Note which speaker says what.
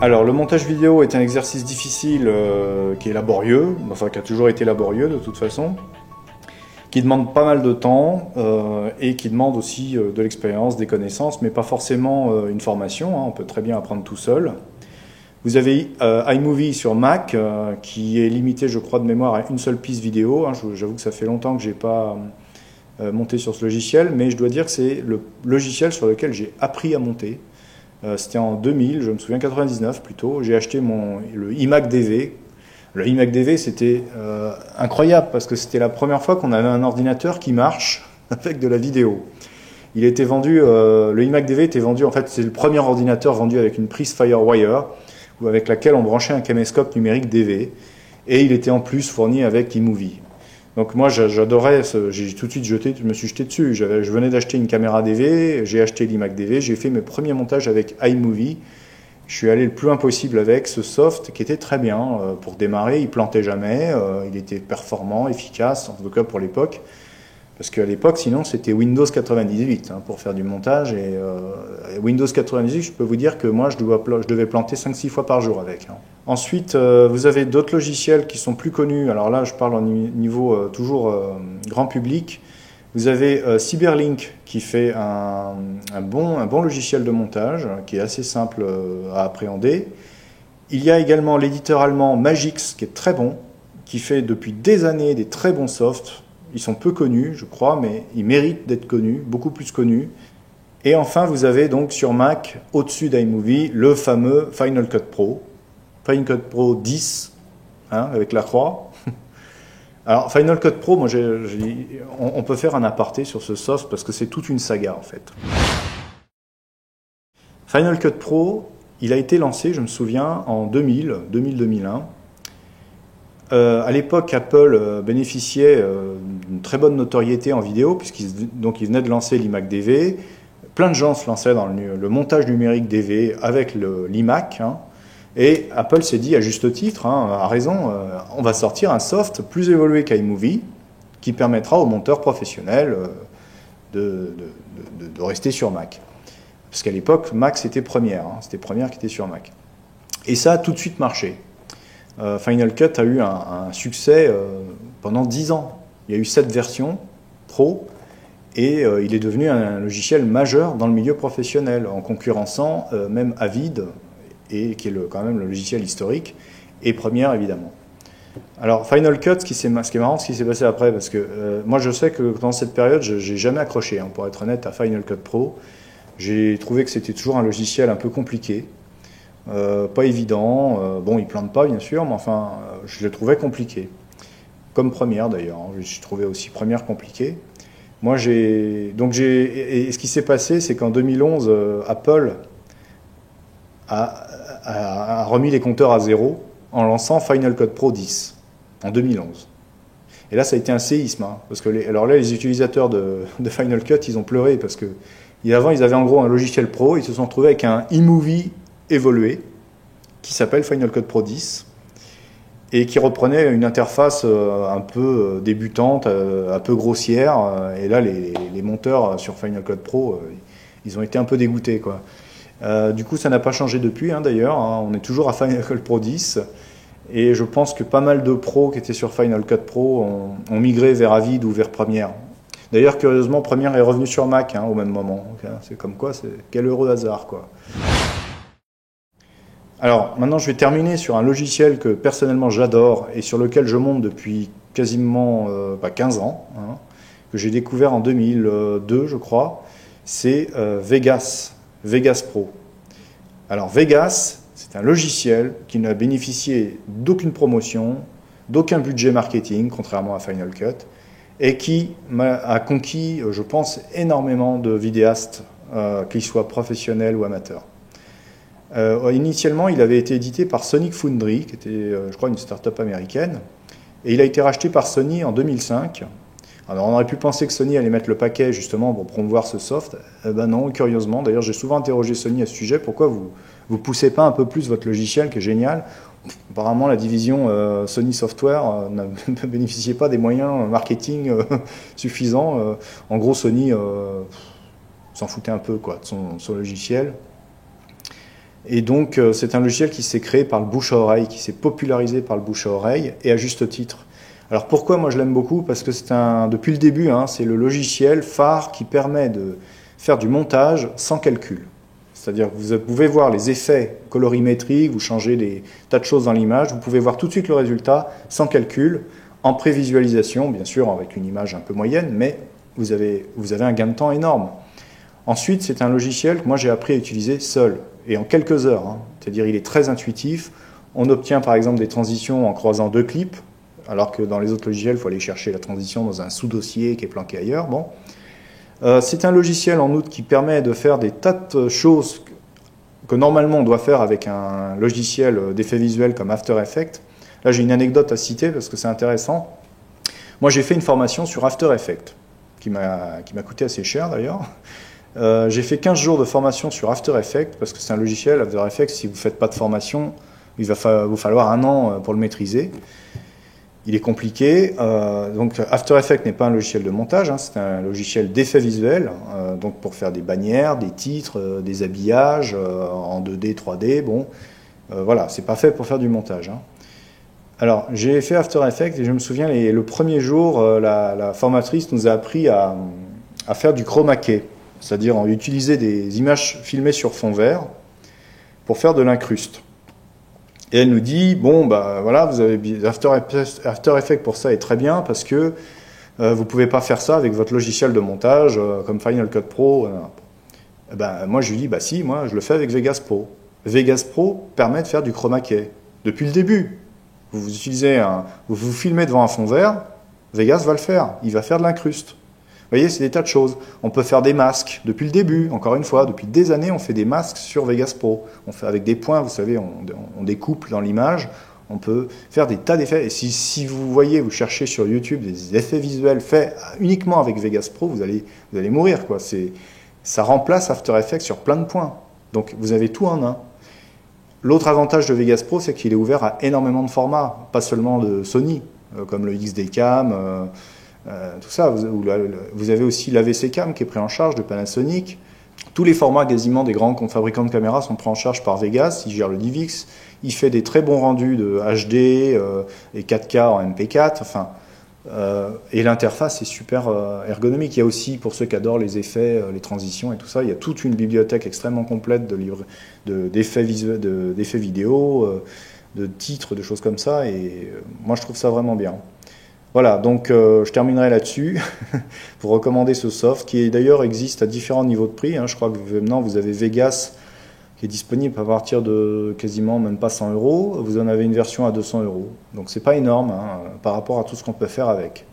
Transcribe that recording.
Speaker 1: Alors, le montage vidéo est un exercice difficile qui est laborieux, enfin qui a toujours été laborieux de toute façon, qui demande pas mal de temps et qui demande aussi de l'expérience, des connaissances, mais pas forcément une formation, hein, on peut très bien apprendre tout seul. Vous avez iMovie sur Mac qui est limité, je crois, de mémoire à une seule piste vidéo. Hein, j'avoue que ça fait longtemps que je n'ai pas monté sur ce logiciel, mais je dois dire que c'est le logiciel sur lequel j'ai appris à monter. C'était en 2000, je me souviens, 99 plutôt. J'ai acheté le iMac DV. Le iMac DV, c'était incroyable parce que c'était la première fois qu'on avait un ordinateur qui marche avec de la vidéo. Il était vendu, le iMac DV était vendu, en fait, c'est le premier ordinateur vendu avec une prise FireWire avec laquelle on branchait un caméscope numérique DV. Et il était en plus fourni avec iMovie. Donc moi j'adorais, j'ai tout de suite je me suis jeté dessus. Je venais d'acheter une caméra DV, j'ai acheté l'iMac DV, j'ai fait mes premiers montages avec iMovie. Je suis allé le plus loin possible avec ce soft qui était très bien pour démarrer, il plantait jamais, il était performant, efficace, en tout cas pour l'époque. Parce qu'à l'époque, sinon, c'était Windows 98 hein, pour faire du montage. Et Windows 98, je peux vous dire que moi, je devais planter 5-6 fois par jour avec. Hein. Ensuite, vous avez d'autres logiciels qui sont plus connus. Alors là, je parle au niveau toujours grand public. Vous avez Cyberlink qui fait un bon logiciel de montage qui est assez simple à appréhender. Il y a également l'éditeur allemand Magix qui est très bon, qui fait depuis des années des très bons softs. Ils sont peu connus, je crois, mais ils méritent d'être connus, beaucoup plus connus. Et enfin, vous avez donc sur Mac, au-dessus d'iMovie, le fameux Final Cut Pro. Final Cut Pro 10, hein, avec la croix. Alors, Final Cut Pro, moi, on peut faire un aparté sur ce soft parce que c'est toute une saga, en fait. Final Cut Pro, il a été lancé, je me souviens, en 2000-2001. À l'époque, Apple bénéficiait d'une très bonne notoriété en vidéo, puisqu'il venait de lancer l'iMac DV. Plein de gens se lançaient dans le montage numérique DV avec l'iMac. Hein, et Apple s'est dit, à juste titre, hein, à raison, on va sortir un soft plus évolué qu'iMovie, qui permettra aux monteurs professionnels de rester sur Mac. Parce qu'à l'époque, Mac, c'était Premiere. Hein, c'était Premiere qui était sur Mac. Et ça a tout de suite marché. Final Cut a eu un succès pendant 10 ans. Il y a eu 7 versions pro et il est devenu un logiciel majeur dans le milieu professionnel en concurrençant même Avid, et qui est quand même le logiciel historique, et Premiere évidemment. Alors Final Cut, ce qui est marrant, ce qui s'est passé après, parce que moi je sais que dans cette période, je n'ai jamais accroché, hein, pour être honnête, à Final Cut Pro. J'ai trouvé que c'était toujours un logiciel un peu compliqué. Pas évident, bon il plante pas bien sûr, mais enfin je le trouvais compliqué. Comme Premiere d'ailleurs, hein. Je trouvais aussi Premiere compliqué. Moi et ce qui s'est passé, c'est qu'en 2011, Apple a remis les compteurs à zéro en lançant Final Cut Pro 10 en 2011. Et là ça a été un séisme, hein, parce que alors là les utilisateurs de Final Cut ils ont pleuré parce que avant ils avaient en gros un logiciel pro, ils se sont retrouvés avec un iMovie évolué qui s'appelle Final Cut Pro 10 et qui reprenait une interface un peu débutante, un peu grossière, et là les monteurs sur Final Cut Pro ils ont été un peu dégoûtés quoi. Du coup ça n'a pas changé depuis hein, d'ailleurs, hein, on est toujours à Final Cut Pro 10 et je pense que pas mal de pros qui étaient sur Final Cut Pro ont migré vers Avid ou vers Premiere. D'ailleurs curieusement Premiere est revenu sur Mac hein, au même moment, c'est comme quoi, quel heureux hasard quoi. Alors, maintenant, je vais terminer sur un logiciel que personnellement j'adore et sur lequel je monte depuis quasiment 15 ans, hein, que j'ai découvert en 2002, je crois. C'est Vegas Pro. Alors, Vegas, c'est un logiciel qui n'a bénéficié d'aucune promotion, d'aucun budget marketing, contrairement à Final Cut, et qui a conquis, je pense, énormément de vidéastes, qu'ils soient professionnels ou amateurs. Initialement, il avait été édité par Sonic Foundry, qui était, je crois, une start-up américaine, et il a été racheté par Sony en 2005. Alors, on aurait pu penser que Sony allait mettre le paquet, justement, pour promouvoir ce soft. Ben non, curieusement. D'ailleurs, j'ai souvent interrogé Sony à ce sujet. Pourquoi vous poussez pas un peu plus votre logiciel, qui est génial? Apparemment, la division Sony Software ne bénéficiait pas des moyens marketing suffisants. En gros, Sony s'en foutait un peu quoi, de son logiciel. Et donc, c'est un logiciel qui s'est créé par le bouche à oreille, qui s'est popularisé par le bouche à oreille, et à juste titre. Alors pourquoi moi je l'aime beaucoup? Parce que depuis le début, hein, c'est le logiciel phare qui permet de faire du montage sans calcul. C'est-à-dire que vous pouvez voir les effets colorimétriques, vous changez des tas de choses dans l'image, vous pouvez voir tout de suite le résultat sans calcul, en prévisualisation, bien sûr avec une image un peu moyenne, mais vous avez un gain de temps énorme. Ensuite, c'est un logiciel que moi j'ai appris à utiliser seul, et en quelques heures. Hein. C'est-à-dire il est très intuitif. On obtient par exemple des transitions en croisant deux clips, alors que dans les autres logiciels, il faut aller chercher la transition dans un sous-dossier qui est planqué ailleurs. Bon. C'est un logiciel en outre qui permet de faire des tas de choses que normalement on doit faire avec un logiciel d'effets visuels comme After Effects. Là j'ai une anecdote à citer parce que c'est intéressant. Moi j'ai fait une formation sur After Effects, qui m'a coûté assez cher d'ailleurs. J'ai fait 15 jours de formation sur After Effects parce que c'est un logiciel, After Effects, si vous ne faites pas de formation, il va vous falloir 1 an pour le maîtriser. Il est compliqué, donc After Effects n'est pas un logiciel de montage, hein, c'est un logiciel d'effets visuels, donc pour faire des bannières, des titres, des habillages en 2D, 3D, bon, voilà, c'est pas fait pour faire du montage. Hein. Alors, j'ai fait After Effects et je me souviens, le premier jour, la formatrice nous a appris à faire du chroma key, c'est-à-dire à utiliser des images filmées sur fond vert pour faire de l'incruste. Et elle nous dit, bon, bah voilà, vous avez After Effects pour ça est très bien parce que vous pouvez pas faire ça avec votre logiciel de montage comme Final Cut Pro. Ben, moi, je lui dis, bah si, moi, je le fais avec Vegas Pro. Vegas Pro permet de faire du chroma key. Depuis le début, vous vous filmez devant un fond vert, Vegas va le faire. Il va faire de l'incruste. Vous voyez, c'est des tas de choses. On peut faire des masques depuis le début, encore une fois, depuis des années, on fait des masques sur Vegas Pro. On fait avec des points, vous savez, on découpe dans l'image, on peut faire des tas d'effets. Et si vous voyez, vous cherchez sur YouTube des effets visuels faits uniquement avec Vegas Pro, vous allez mourir, quoi. Ça remplace After Effects sur plein de points. Donc vous avez tout en un. L'autre avantage de Vegas Pro, c'est qu'il est ouvert à énormément de formats, pas seulement de Sony, comme le XD Cam, tout ça. Vous avez aussi l'AVC Cam qui est pris en charge de Panasonic. Tous les formats quasiment des grands fabricants de caméras sont pris en charge par Vegas. Il gère le DivX. Il fait des très bons rendus de HD et 4K en MP4. Enfin, et l'interface est super ergonomique. Il y a aussi, pour ceux qui adorent les effets, les transitions et tout ça, il y a toute une bibliothèque extrêmement complète d'effets vidéo, de titres, de choses comme ça. Et moi, je trouve ça vraiment bien. Voilà, donc je terminerai là-dessus pour recommander ce soft qui d'ailleurs existe à différents niveaux de prix. Hein. Je crois que maintenant vous avez Vegas qui est disponible à partir de quasiment même pas 100 €. Vous en avez une version à 200 €. Donc c'est pas énorme hein, par rapport à tout ce qu'on peut faire avec.